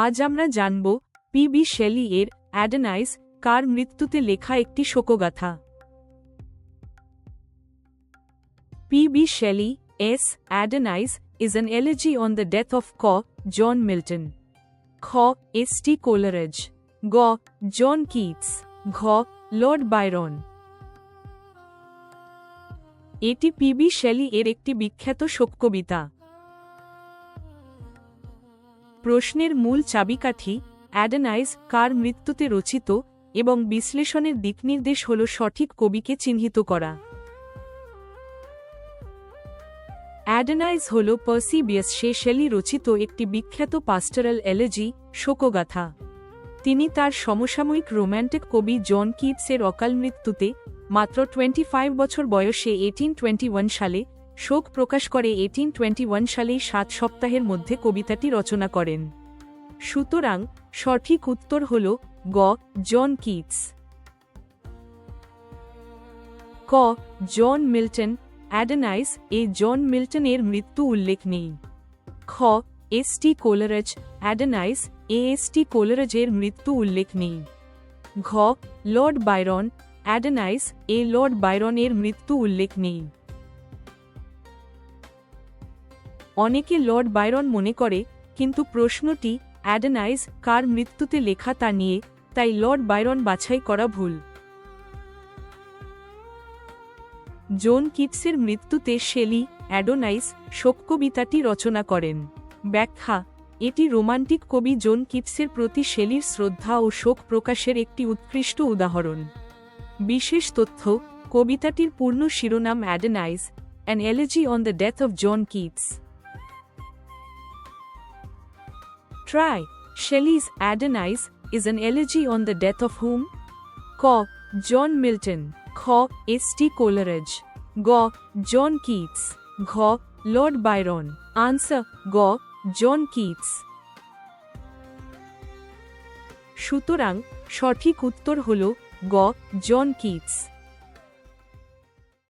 আজ আমরা জানব পি.বি. শেলি এর অ্যাডেনাইস কার মৃত্যুতে লেখা একটি শোকগাথা। P.B. Shelley, S. Adonais, is an elegy on the death of John Milton. S.T. Coleridge. John Keats. Lord Byron. এটি পি.বি. শেলি এর একটি বিখ্যাত শোককবিতা। প্রশ্নের মূল চাবিকাঠি অ্যাডেনাইস কার মৃত্যুতে রচিত এবং বিশ্লেষণের দিকনির্দেশ হল সঠিক কবিকে চিহ্নিত করা। অ্যাডেনাইস হল পার্সি বিয়াসশে শেলি রচিত একটি বিখ্যাত পাস্টোরাল এলেজি শোকগাথা। তিনি তার সমসাময়িক রোম্যান্টিক কবি জন কিটসের অকাল মৃত্যুতে মাত্র 25 বছর বয়সে 1821 সালে শোক প্রকাশ করে 1821 সালেই 7 সপ্তাহের মধ্যে কবিতাটি রচনা করেন। সুতরাং সঠিক উত্তর হল জন কিটস। জন মিল্টন অ্যাডেনাইস জন মিল্টনের মৃত্যু উল্লেখ নেই। এস.টি. কোলারেজ অ্যাডেনাইস এস.টি. কোলারেজের মৃত্যু উল্লেখ নেই। লর্ড বাইরন অ্যাডেনাইস লর্ড বাইরনের মৃত্যু উল্লেখ নেই। অনেকে লর্ড বাইরন মনে করে, কিন্তু প্রশ্নটি অ্যাডেনাইস কার মৃত্যুতে লেখা তা নিয়ে, তাই লর্ড বাইরন বাছাই করা ভুল। জন কিটসের মৃত্যুতে শেলি অ্যাডোনাইস শোককবিতাটি রচনা করেন। ব্যাখ্যা: এটি রোমান্টিক কবি জন কিটসের প্রতি শেলির শ্রদ্ধা ও শোক প্রকাশের একটি উৎকৃষ্ট উদাহরণ। বিশেষ তথ্য: কবিতাটির পূর্ণ শিরোনাম Adonais, an elegy on the death of John Keats. Try. Shelley's Adonais is an elegy on the death of whom? John Milton. S.T. Coleridge. John Keats. Lord Byron. Answer: John Keats. সুতরাং সঠিক উত্তর হল John Keats.